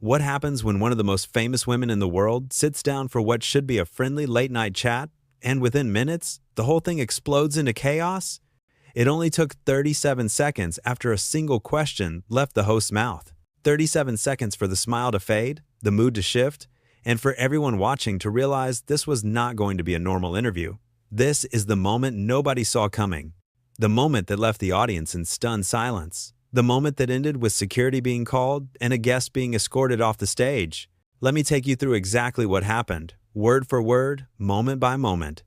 What happens when one of the most famous women in the world sits down for what should be a friendly late-night chat, and within minutes, the whole thing explodes into chaos? It only took 37 seconds after a single question left the host's mouth. 37 seconds for the smile to fade, the mood to shift, and for everyone watching to realize this was not going to be a normal interview. This is the moment nobody saw coming. The moment that left the audience in stunned silence. The moment that ended with security being called and a guest being escorted off the stage. Let me take you through exactly what happened, word for word, moment by moment.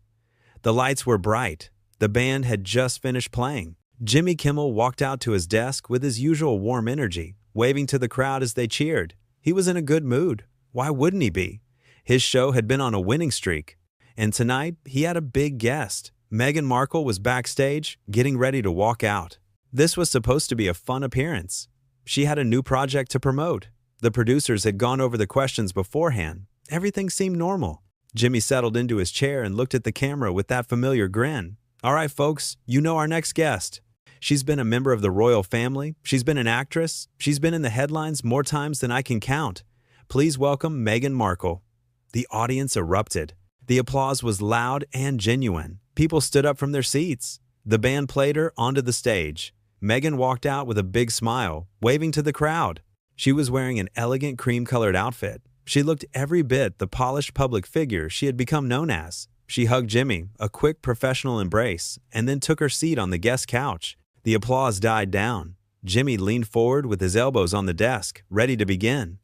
The lights were bright. The band had just finished playing. Jimmy Kimmel walked out to his desk with his usual warm energy, waving to the crowd as they cheered. He was in a good mood. Why wouldn't he be? His show had been on a winning streak. And tonight, he had a big guest. Meghan Markle was backstage, getting ready to walk out. This was supposed to be a fun appearance. She had a new project to promote. The producers had gone over the questions beforehand. Everything seemed normal. Jimmy settled into his chair and looked at the camera with that familiar grin. All right, folks, you know our next guest. She's been a member of the royal family. She's been an actress. She's been in the headlines more times than I can count. Please welcome Meghan Markle. The audience erupted. The applause was loud and genuine. People stood up from their seats. The band played her onto the stage. Meghan walked out with a big smile, waving to the crowd. She was wearing an elegant cream-colored outfit. She looked every bit the polished public figure she had become known as. She hugged Jimmy, a quick professional embrace, and then took her seat on the guest couch. The applause died down. Jimmy leaned forward with his elbows on the desk, ready to begin.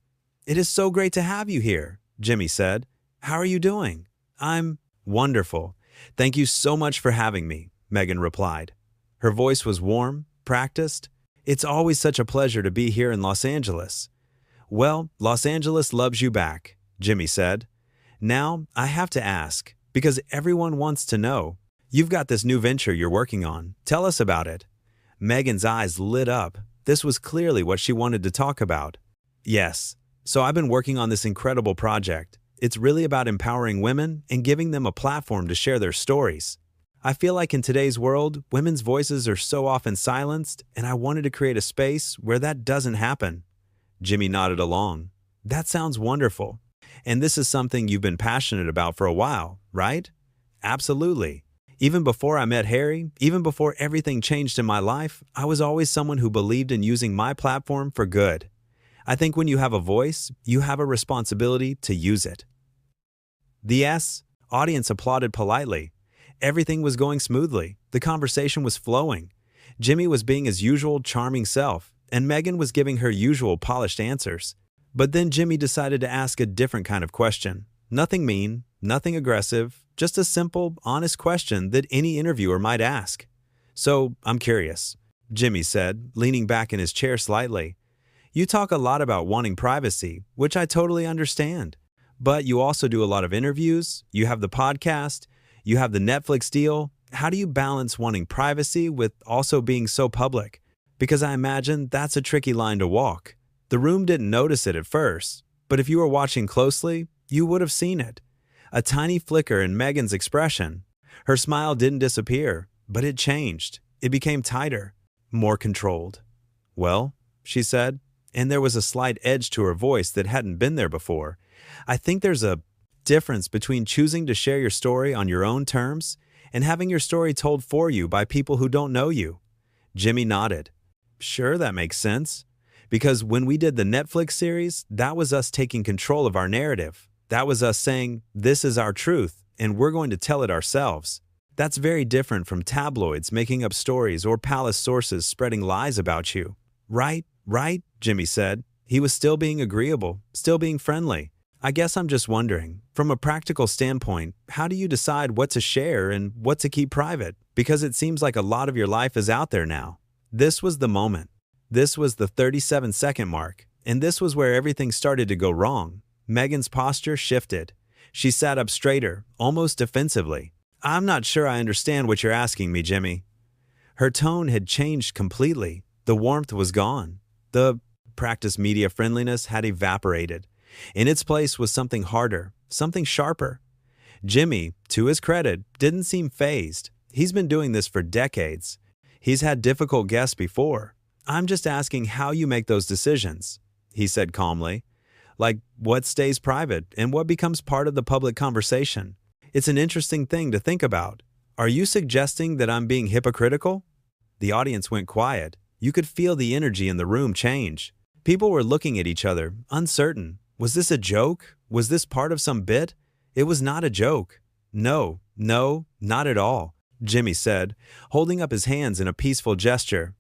"It is so great to have you here," Jimmy said. "How are you doing?" "I'm wonderful. Thank you so much for having me," Meghan replied. Her voice was warm, practiced. "It's always such a pleasure to be here in Los Angeles." "Well, Los Angeles loves you back," Jimmy said. "Now, I have to ask, because everyone wants to know. You've got this new venture you're working on. Tell us about it." Meghan's eyes lit up. This was clearly what she wanted to talk about. "Yes. So I've been working on this incredible project. It's really about empowering women and giving them a platform to share their stories. I feel like in today's world, women's voices are so often silenced, and I wanted to create a space where that doesn't happen." Jimmy nodded along. "That sounds wonderful. And this is something you've been passionate about for a while, right?" "Absolutely. Even before I met Harry, even before everything changed in my life, I was always someone who believed in using my platform for good. I think when you have a voice, you have a responsibility to use it." The audience applauded politely. Everything was going smoothly. The conversation was flowing. Jimmy was being his usual charming self, and Meghan was giving her usual polished answers. But then Jimmy decided to ask a different kind of question. Nothing mean, nothing aggressive, just a simple, honest question that any interviewer might ask. "So, I'm curious," Jimmy said, leaning back in his chair slightly. "You talk a lot about wanting privacy, which I totally understand. But you also do a lot of interviews, you have the podcast, you have the Netflix deal. How do you balance wanting privacy with also being so public? Because I imagine that's a tricky line to walk." The room didn't notice it at first, but if you were watching closely, you would have seen it. A tiny flicker in Meghan's expression. Her smile didn't disappear, but it changed. It became tighter, more controlled. "Well," she said, and there was a slight edge to her voice that hadn't been there before. "I think there's a difference between choosing to share your story on your own terms and having your story told for you by people who don't know you." Jimmy nodded. "Sure, that makes sense. Because when we did the Netflix series, that was us taking control of our narrative. That was us saying, this is our truth, and we're going to tell it ourselves. That's very different from tabloids making up stories or palace sources spreading lies about you." Right, Jimmy said. He was still being agreeable, still being friendly. "I guess I'm just wondering, from a practical standpoint, how do you decide what to share and what to keep private? Because it seems like a lot of your life is out there now." This was the moment. This was the 37-second mark, and this was where everything started to go wrong. Meghan's posture shifted. She sat up straighter, almost defensively. "I'm not sure I understand what you're asking me, Jimmy." Her tone had changed completely. The warmth was gone. The practiced media friendliness had evaporated. In its place was something harder, something sharper. Jimmy, to his credit, didn't seem fazed. He's been doing this for decades. He's had difficult guests before. "I'm just asking how you make those decisions," he said calmly. Like what stays private and what becomes part of the public conversation. It's an interesting thing to think about. Are you suggesting that I'm being hypocritical? The audience went quiet. You could feel the energy in the room change. People were looking at each other, uncertain. Was this a joke? Was this part of some bit? It was not a joke. No, not at all, Jimmy said, holding up his hands in a peaceful gesture.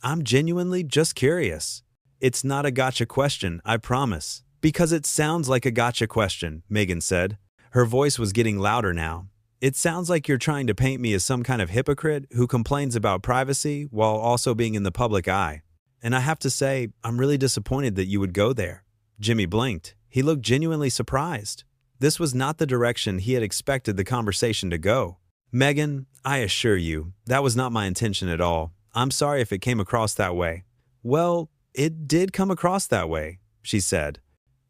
I'm genuinely just curious. It's not a gotcha question, I promise. Because it sounds like a gotcha question, Meghan said. Her voice was getting louder now. It sounds like you're trying to paint me as some kind of hypocrite who complains about privacy while also being in the public eye. And I have to say, I'm really disappointed that you would go there. Jimmy blinked. He looked genuinely surprised. This was not the direction he had expected the conversation to go. Meghan, I assure you, that was not my intention at all. I'm sorry if it came across that way. Well, it did come across that way, she said.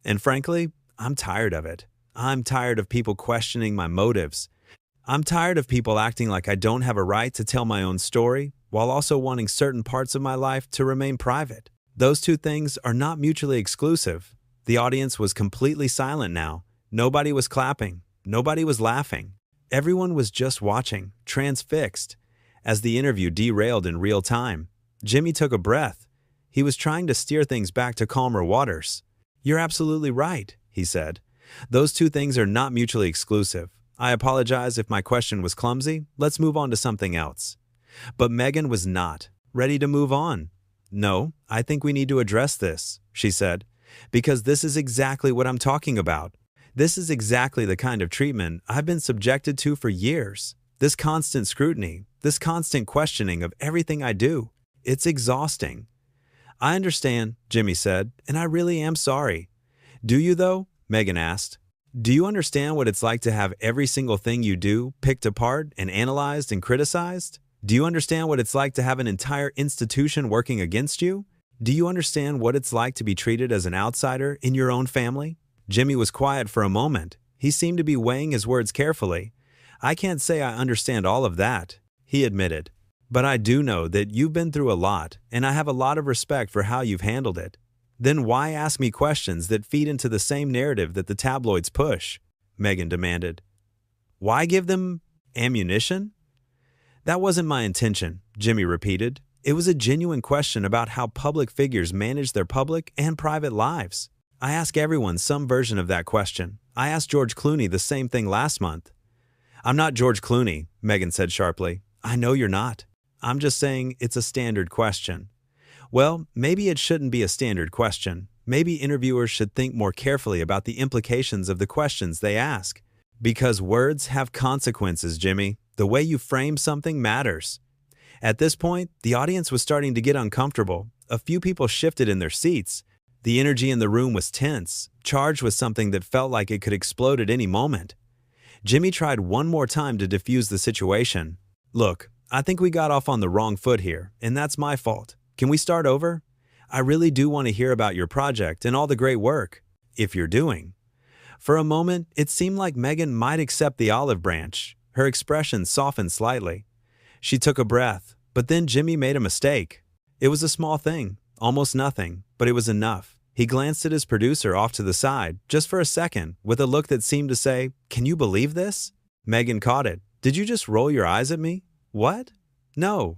And frankly, I'm tired of it. I'm tired of people questioning my motives. I'm tired of people acting like I don't have a right to tell my own story, while also wanting certain parts of my life to remain private. Those two things are not mutually exclusive. The audience was completely silent now. Nobody was clapping. Nobody was laughing. Everyone was just watching, transfixed. As the interview derailed in real time, Jimmy took a breath. He was trying to steer things back to calmer waters. You're absolutely right, he said. Those two things are not mutually exclusive. I apologize if my question was clumsy. Let's move on to something else. But Meghan was not ready to move on. No, I think we need to address this, she said, because this is exactly what I'm talking about. This is exactly the kind of treatment I've been subjected to for years. This constant scrutiny, this constant questioning of everything I do. It's exhausting. I understand, Jimmy said, and I really am sorry. Do you though? Meghan asked. Do you understand what it's like to have every single thing you do picked apart and analyzed and criticized? Do you understand what it's like to have an entire institution working against you? Do you understand what it's like to be treated as an outsider in your own family? Jimmy was quiet for a moment. He seemed to be weighing his words carefully. I can't say I understand all of that, he admitted. But I do know that you've been through a lot, and I have a lot of respect for how you've handled it. Then why ask me questions that feed into the same narrative that the tabloids push? Meghan demanded. Why give them ammunition? That wasn't my intention, Jimmy repeated. It was a genuine question about how public figures manage their public and private lives. I ask everyone some version of that question. I asked George Clooney the same thing last month. I'm not George Clooney, Meghan said sharply. I know you're not. I'm just saying it's a standard question. Well, maybe it shouldn't be a standard question. Maybe interviewers should think more carefully about the implications of the questions they ask. Because words have consequences, Jimmy. The way you frame something matters. At this point, the audience was starting to get uncomfortable. A few people shifted in their seats. The energy in the room was tense, charged with something that felt like it could explode at any moment. Jimmy tried one more time to diffuse the situation. Look, I think we got off on the wrong foot here, and that's my fault. Can we start over? I really do want to hear about your project and all the great work, if you're doing. For a moment, it seemed like Meghan might accept the olive branch. Her expression softened slightly. She took a breath, but then Jimmy made a mistake. It was a small thing, almost nothing, but it was enough. He glanced at his producer off to the side, just for a second, with a look that seemed to say, "Can you believe this?" Meghan caught it. "Did you just roll your eyes at me? What?" "No,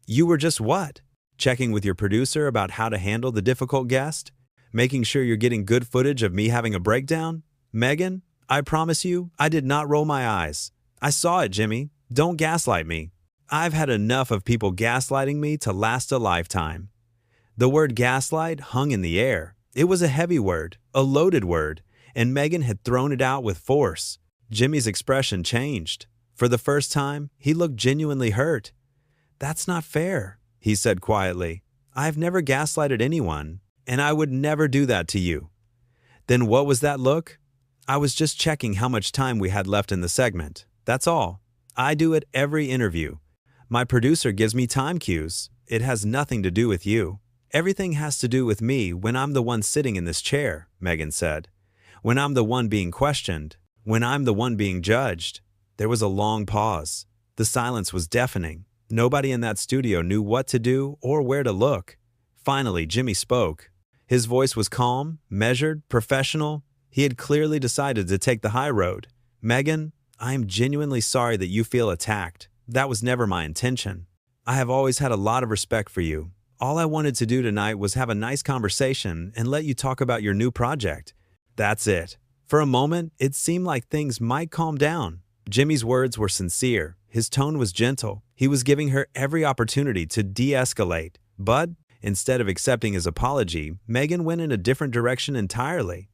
You were just what? Checking with your producer about how to handle the difficult guest? Making sure you're getting good footage of me having a breakdown? Meghan, I promise you, I did not roll my eyes. I saw it, Jimmy. Don't gaslight me. I've had enough of people gaslighting me to last a lifetime." The word gaslight hung in the air. It was a heavy word, a loaded word, and Meghan had thrown it out with force. Jimmy's expression changed. For the first time, he looked genuinely hurt. "That's not fair," he said quietly. "I've never gaslighted anyone, and I would never do that to you." "Then what was that look?" "I was just checking how much time we had left in the segment. That's all. I do it every interview. My producer gives me time cues. It has nothing to do with you. Everything has to do with me when I'm the one sitting in this chair," Meghan said. "When I'm the one being questioned. When I'm the one being judged." There was a long pause. The silence was deafening. Nobody in that studio knew what to do or where to look. Finally, Jimmy spoke. His voice was calm, measured, professional. He had clearly decided to take the high road. Meghan, I am genuinely sorry that you feel attacked. That was never my intention. I have always had a lot of respect for you. All I wanted to do tonight was have a nice conversation and let you talk about your new project. That's it. For a moment, it seemed like things might calm down. Jimmy's words were sincere. His tone was gentle. He was giving her every opportunity to de-escalate. But instead of accepting his apology, Meghan went in a different direction entirely.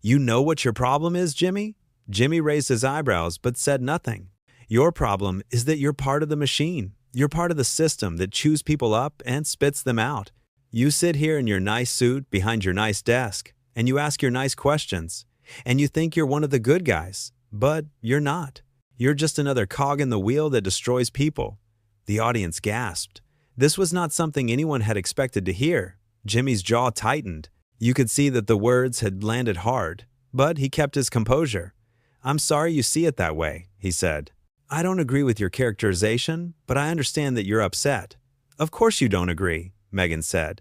You know what your problem is, Jimmy? Jimmy raised his eyebrows but said nothing. Your problem is that you're part of the machine. You're part of the system that chews people up and spits them out. You sit here in your nice suit behind your nice desk, and you ask your nice questions, and you think you're one of the good guys, but you're not. You're just another cog in the wheel that destroys people. The audience gasped. This was not something anyone had expected to hear. Jimmy's jaw tightened. You could see that the words had landed hard, but he kept his composure. I'm sorry you see it that way, he said. I don't agree with your characterization, but I understand that you're upset. Of course you don't agree, Meghan said.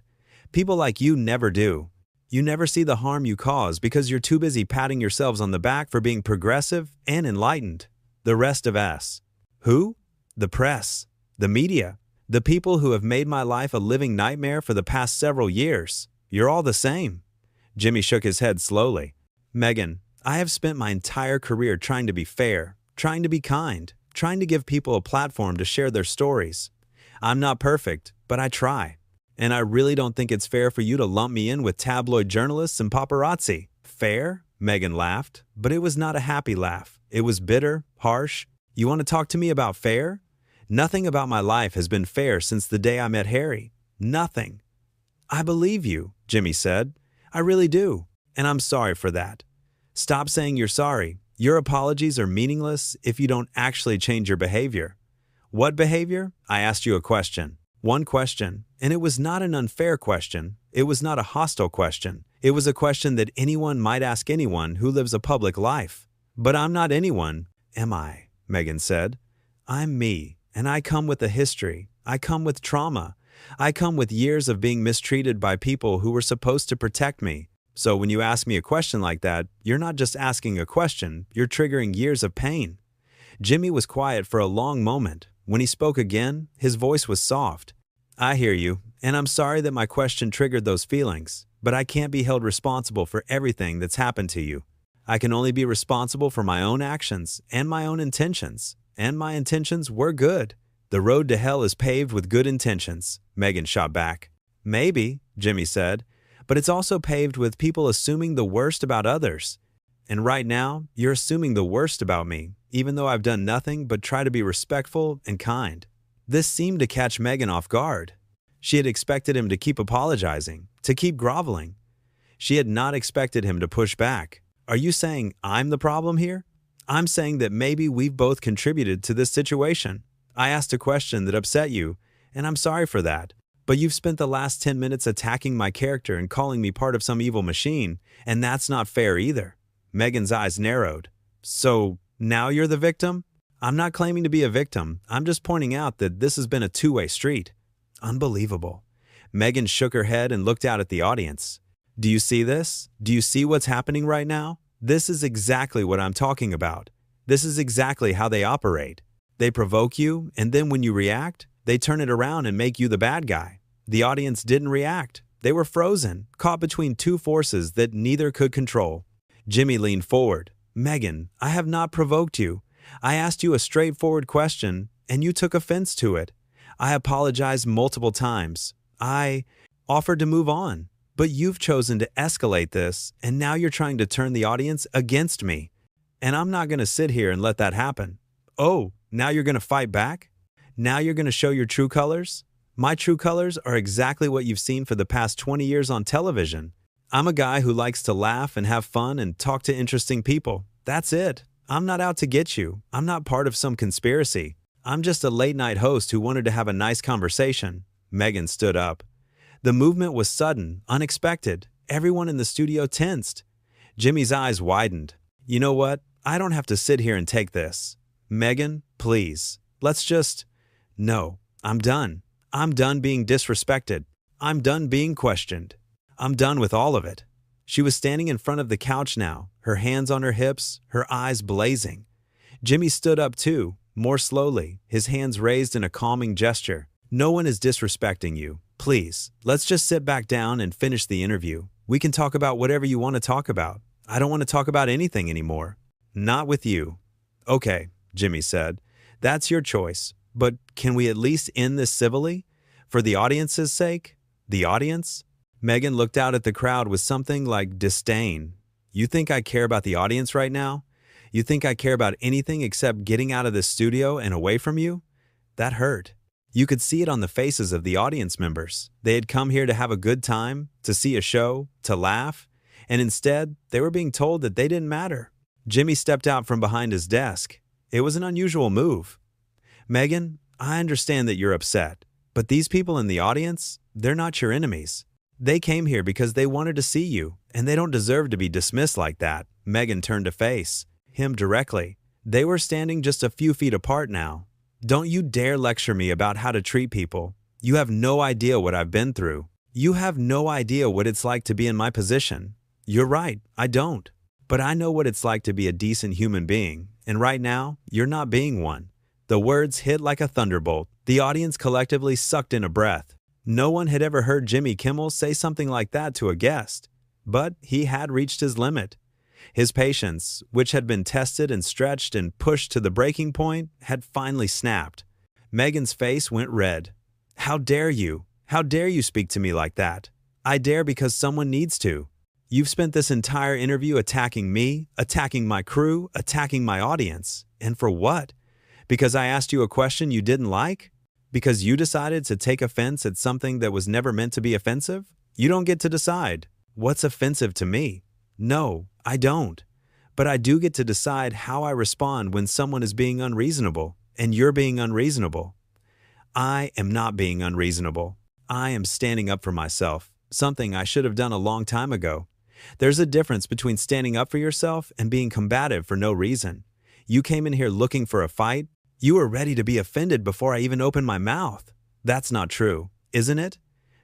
People like you never do. You never see the harm you cause because you're too busy patting yourselves on the back for being progressive and enlightened. The rest of us. Who? The press. The media. The people who have made my life a living nightmare for the past several years. You're all the same. Jimmy shook his head slowly. Meghan, I have spent my entire career trying to be fair, trying to be kind, trying to give people a platform to share their stories. I'm not perfect, but I try. And I really don't think it's fair for you to lump me in with tabloid journalists and paparazzi. Fair? Meghan laughed, but it was not a happy laugh. It was bitter, harsh. You want to talk to me about fair? Nothing about my life has been fair since the day I met Harry. Nothing. I believe you, Jimmy said. I really do, and I'm sorry for that. Stop saying you're sorry. Your apologies are meaningless if you don't actually change your behavior. What behavior? I asked you a question. One question, and it was not an unfair question. It was not a hostile question. It was a question that anyone might ask anyone who lives a public life. But I'm not anyone, am I? Meghan said. I'm me, and I come with a history. I come with trauma. I come with years of being mistreated by people who were supposed to protect me. So when you ask me a question like that, you're not just asking a question, you're triggering years of pain. Jimmy was quiet for a long moment. When he spoke again, his voice was soft. I hear you, and I'm sorry that my question triggered those feelings, but I can't be held responsible for everything that's happened to you. I can only be responsible for my own actions and my own intentions, and my intentions were good. The road to hell is paved with good intentions, Meghan shot back. Maybe, Jimmy said, but it's also paved with people assuming the worst about others. And right now, you're assuming the worst about me, even though I've done nothing but try to be respectful and kind. This seemed to catch Meghan off guard. She had expected him to keep apologizing, to keep groveling. She had not expected him to push back. Are you saying I'm the problem here? I'm saying that maybe we've both contributed to this situation. I asked a question that upset you, and I'm sorry for that. But you've spent the last 10 minutes attacking my character and calling me part of some evil machine, and that's not fair either. Meghan's eyes narrowed. So now you're the victim? I'm not claiming to be a victim. I'm just pointing out that this has been a two-way street. Unbelievable. Meghan shook her head and looked out at the audience. Do you see this? Do you see what's happening right now? This is exactly what I'm talking about. This is exactly how they operate. They provoke you, and then when you react, they turn it around and make you the bad guy. The audience didn't react. They were frozen, caught between two forces that neither could control. Jimmy leaned forward. Meghan, I have not provoked you. I asked you a straightforward question, and you took offense to it. I apologized multiple times. I offered to move on. But you've chosen to escalate this, and now you're trying to turn the audience against me. And I'm not going to sit here and let that happen. Oh, now you're going to fight back? Now you're going to show your true colors? My true colors are exactly what you've seen for the past 20 years on television. I'm a guy who likes to laugh and have fun and talk to interesting people. That's it. I'm not out to get you. I'm not part of some conspiracy. I'm just a late-night host who wanted to have a nice conversation. Meghan stood up. The movement was sudden, unexpected. Everyone in the studio tensed. Jimmy's eyes widened. You know what? I don't have to sit here and take this. Meghan, please. Let's just... No, I'm done. I'm done being disrespected. I'm done being questioned. I'm done with all of it. She was standing in front of the couch now, her hands on her hips, her eyes blazing. Jimmy stood up too, more slowly, his hands raised in a calming gesture. No one is disrespecting you. Please, let's just sit back down and finish the interview. We can talk about whatever you want to talk about. I don't want to talk about anything anymore. Not with you. Okay, Jimmy said. That's your choice. But can we at least end this civilly? For the audience's sake? The audience? Meghan looked out at the crowd with something like disdain. You think I care about the audience right now? You think I care about anything except getting out of this studio and away from you? That hurt. You could see it on the faces of the audience members. They had come here to have a good time, to see a show, to laugh, and instead, they were being told that they didn't matter. Jimmy stepped out from behind his desk. It was an unusual move. Meghan, I understand that you're upset, but these people in the audience, they're not your enemies. They came here because they wanted to see you, and they don't deserve to be dismissed like that. Meghan turned to face him directly. They were standing just a few feet apart now. Don't you dare lecture me about how to treat people. You have no idea what I've been through. You have no idea what it's like to be in my position. You're right, I don't. But I know what it's like to be a decent human being, and right now, you're not being one. The words hit like a thunderbolt. The audience collectively sucked in a breath. No one had ever heard Jimmy Kimmel say something like that to a guest. But he had reached his limit. His patience, which had been tested and stretched and pushed to the breaking point, had finally snapped. Meghan's face went red. How dare you? How dare you speak to me like that? I dare because someone needs to. You've spent this entire interview attacking me, attacking my crew, attacking my audience. And for what? Because I asked you a question you didn't like? Because you decided to take offense at something that was never meant to be offensive? You don't get to decide. What's offensive to me? No, I don't. But I do get to decide how I respond when someone is being unreasonable, and you're being unreasonable. I am not being unreasonable. I am standing up for myself, something I should have done a long time ago. There's a difference between standing up for yourself and being combative for no reason. You came in here looking for a fight. You were ready to be offended before I even opened my mouth. That's not true, isn't it?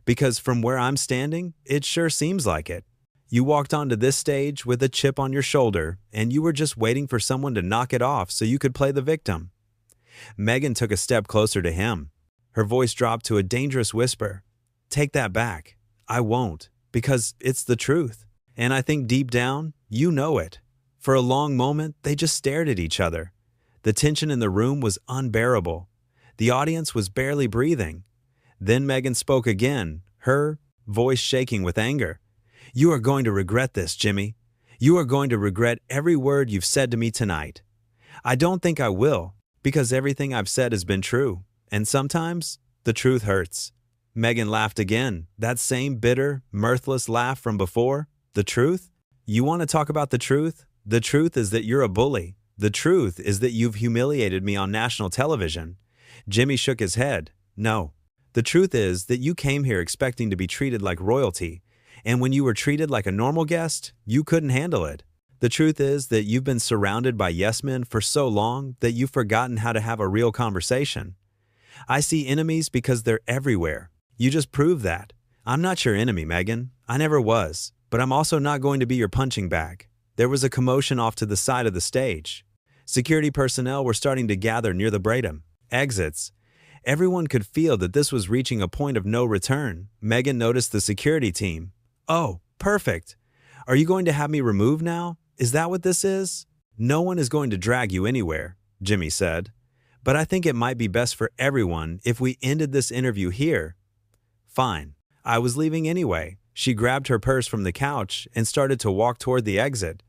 Because from where I'm standing, it sure seems like it. You walked onto this stage with a chip on your shoulder, and you were just waiting for someone to knock it off so you could play the victim. Meghan took a step closer to him. Her voice dropped to a dangerous whisper. Take that back. I won't, because it's the truth. And I think deep down, you know it. For a long moment, they just stared at each other. The tension in the room was unbearable. The audience was barely breathing. Then Meghan spoke again, her voice shaking with anger. You are going to regret this, Jimmy. You are going to regret every word you've said to me tonight. I don't think I will, because everything I've said has been true, and sometimes the truth hurts. Meghan laughed again, that same bitter, mirthless laugh from before. The truth? You want to talk about the truth? The truth is that you're a bully. The truth is that you've humiliated me on national television. Jimmy shook his head. No. The truth is that you came here expecting to be treated like royalty, and when you were treated like a normal guest, you couldn't handle it. The truth is that you've been surrounded by yes men for so long that you've forgotten how to have a real conversation. I see enemies because they're everywhere. You just proved that. I'm not your enemy, Meghan. I never was. But I'm also not going to be your punching bag. There was a commotion off to the side of the stage. Security personnel were starting to gather near the Braden exits. Everyone could feel that this was reaching a point of no return. Meghan noticed the security team. Oh, perfect. Are you going to have me removed now? Is that what this is? No one is going to drag you anywhere, Jimmy said. But I think it might be best for everyone if we ended this interview here. Fine. I was leaving anyway. She grabbed her purse from the couch and started to walk toward the exit.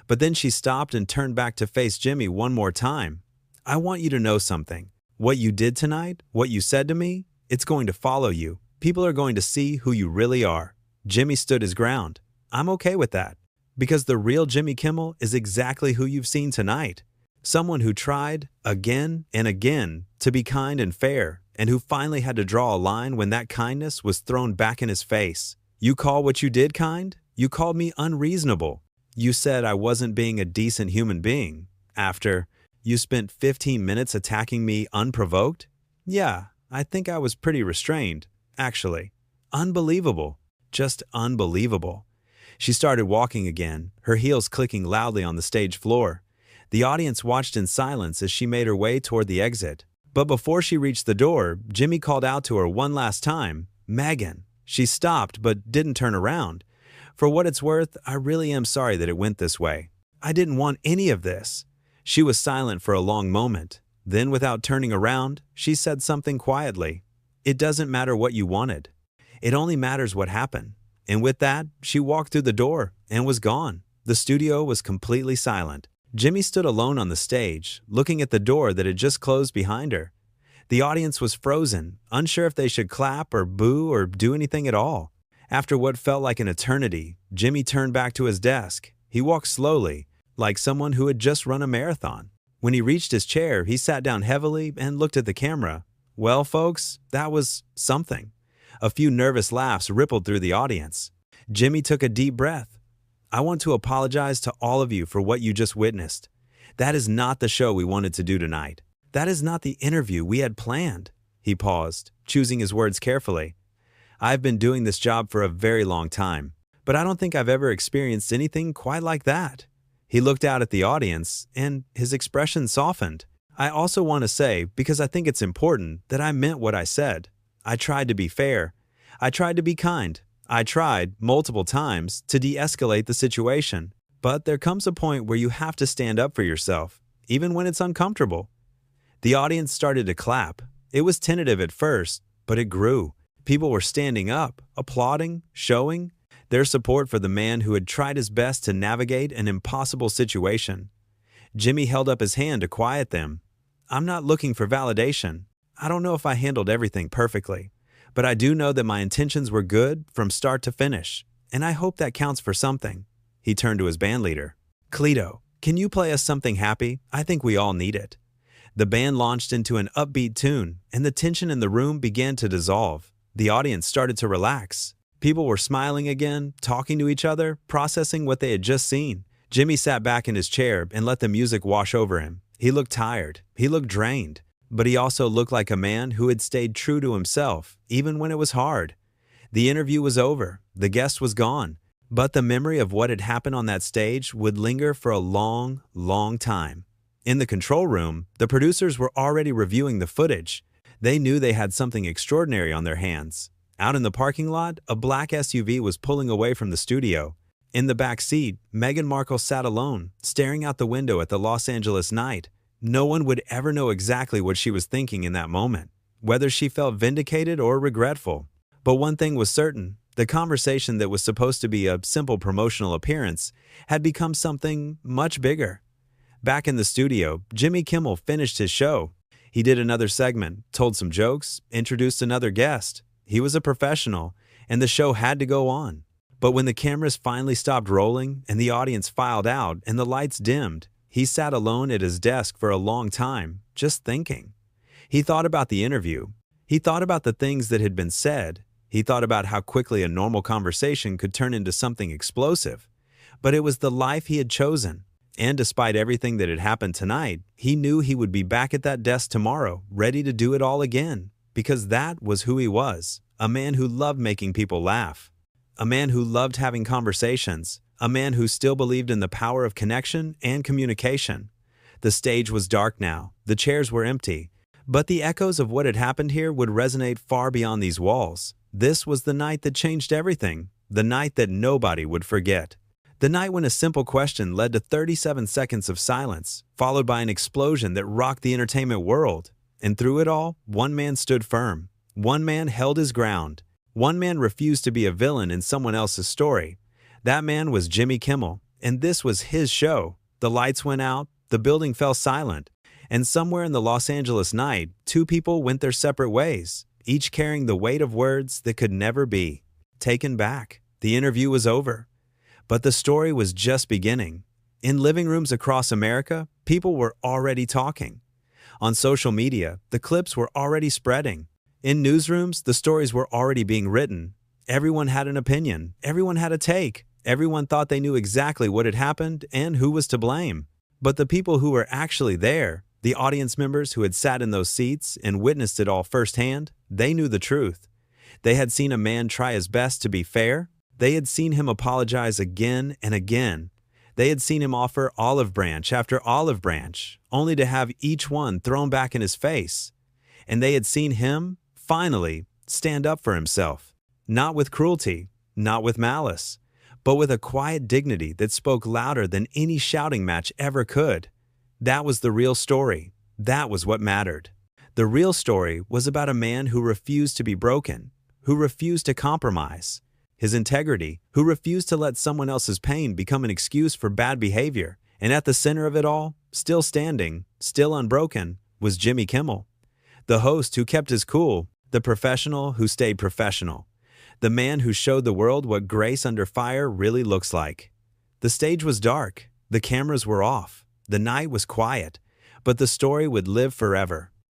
But then she stopped and turned back to face Jimmy one more time. I want you to know something. What you did tonight, what you said to me, it's going to follow you. People are going to see who you really are. Jimmy stood his ground. I'm okay with that. Because the real Jimmy Kimmel is exactly who you've seen tonight. Someone who tried, again and again, to be kind and fair, and who finally had to draw a line when that kindness was thrown back in his face. You call what you did kind? You called me unreasonable. You said I wasn't being a decent human being. After you spent 15 minutes attacking me unprovoked? Yeah, I think I was pretty restrained, actually. Unbelievable. Just unbelievable. She started walking again, her heels clicking loudly on the stage floor. The audience watched in silence as she made her way toward the exit. But before she reached the door, Jimmy called out to her one last time, "Meghan." She stopped but didn't turn around. "For what it's worth, I really am sorry that it went this way. I didn't want any of this." She was silent for a long moment. Then, without turning around, she said something quietly. "It doesn't matter what you wanted. It only matters what happened." And with that, she walked through the door and was gone. The studio was completely silent. Jimmy stood alone on the stage, looking at the door that had just closed behind her. The audience was frozen, unsure if they should clap or boo or do anything at all. After what felt like an eternity, Jimmy turned back to his desk. He walked slowly, like someone who had just run a marathon. When he reached his chair, he sat down heavily and looked at the camera. Well, folks, that was something. A few nervous laughs rippled through the audience. Jimmy took a deep breath. "I want to apologize to all of you for what you just witnessed. That is not the show we wanted to do tonight. That is not the interview we had planned." He paused, choosing his words carefully. "I've been doing this job for a very long time, but I don't think I've ever experienced anything quite like that." He looked out at the audience, and his expression softened. "I also want to say, because I think it's important, that I meant what I said. I tried to be fair. I tried to be kind. I tried, multiple times, to de-escalate the situation. But there comes a point where you have to stand up for yourself, even when it's uncomfortable." The audience started to clap. It was tentative at first, but it grew. People were standing up, applauding, showing their support for the man who had tried his best to navigate an impossible situation. Jimmy held up his hand to quiet them. "I'm not looking for validation. I don't know if I handled everything perfectly, but I do know that my intentions were good from start to finish, and I hope that counts for something." He turned to his bandleader. "Cleto, can you play us something happy? I think we all need it." The band launched into an upbeat tune, and the tension in the room began to dissolve. The audience started to relax. People were smiling again, talking to each other, processing what they had just seen. Jimmy sat back in his chair and let the music wash over him. He looked tired. He looked drained. But he also looked like a man who had stayed true to himself, even when it was hard. The interview was over. The guest was gone. But the memory of what had happened on that stage would linger for a long, long time. In the control room, the producers were already reviewing the footage. They knew they had something extraordinary on their hands. Out in the parking lot, a black SUV was pulling away from the studio. In the back seat, Meghan Markle sat alone, staring out the window at the Los Angeles night. No one would ever know exactly what she was thinking in that moment, whether she felt vindicated or regretful. But one thing was certain, the conversation that was supposed to be a simple promotional appearance had become something much bigger. Back in the studio, Jimmy Kimmel finished his show. He did another segment, told some jokes, introduced another guest. He was a professional, and the show had to go on. But when the cameras finally stopped rolling and the audience filed out and the lights dimmed, he sat alone at his desk for a long time, just thinking. He thought about the interview. He thought about the things that had been said. He thought about how quickly a normal conversation could turn into something explosive. But it was the life he had chosen. And despite everything that had happened tonight, he knew he would be back at that desk tomorrow, ready to do it all again. Because that was who he was, a man who loved making people laugh, a man who loved having conversations, a man who still believed in the power of connection and communication. The stage was dark now, the chairs were empty, but the echoes of what had happened here would resonate far beyond these walls. This was the night that changed everything, the night that nobody would forget. The night when a simple question led to 37 seconds of silence, followed by an explosion that rocked the entertainment world. And through it all, one man stood firm. One man held his ground. One man refused to be a villain in someone else's story. That man was Jimmy Kimmel, and this was his show. The lights went out, the building fell silent, and somewhere in the Los Angeles night, two people went their separate ways, each carrying the weight of words that could never be taken back. The interview was over, but the story was just beginning. In living rooms across America, people were already talking. On social media, the clips were already spreading. In newsrooms, the stories were already being written. Everyone had an opinion. Everyone had a take. Everyone thought they knew exactly what had happened and who was to blame. But the people who were actually there, the audience members who had sat in those seats and witnessed it all firsthand, they knew the truth. They had seen a man try his best to be fair. They had seen him apologize again and again. They had seen him offer olive branch after olive branch, only to have each one thrown back in his face. And they had seen him, finally, stand up for himself, not with cruelty, not with malice, but with a quiet dignity that spoke louder than any shouting match ever could. That was the real story. That was what mattered. The real story was about a man who refused to be broken, who refused to compromise his integrity, who refused to let someone else's pain become an excuse for bad behavior. And at the center of it all, still standing, still unbroken, was Jimmy Kimmel. The host who kept his cool, the professional who stayed professional, the man who showed the world what grace under fire really looks like. The stage was dark, the cameras were off, the night was quiet, but the story would live forever.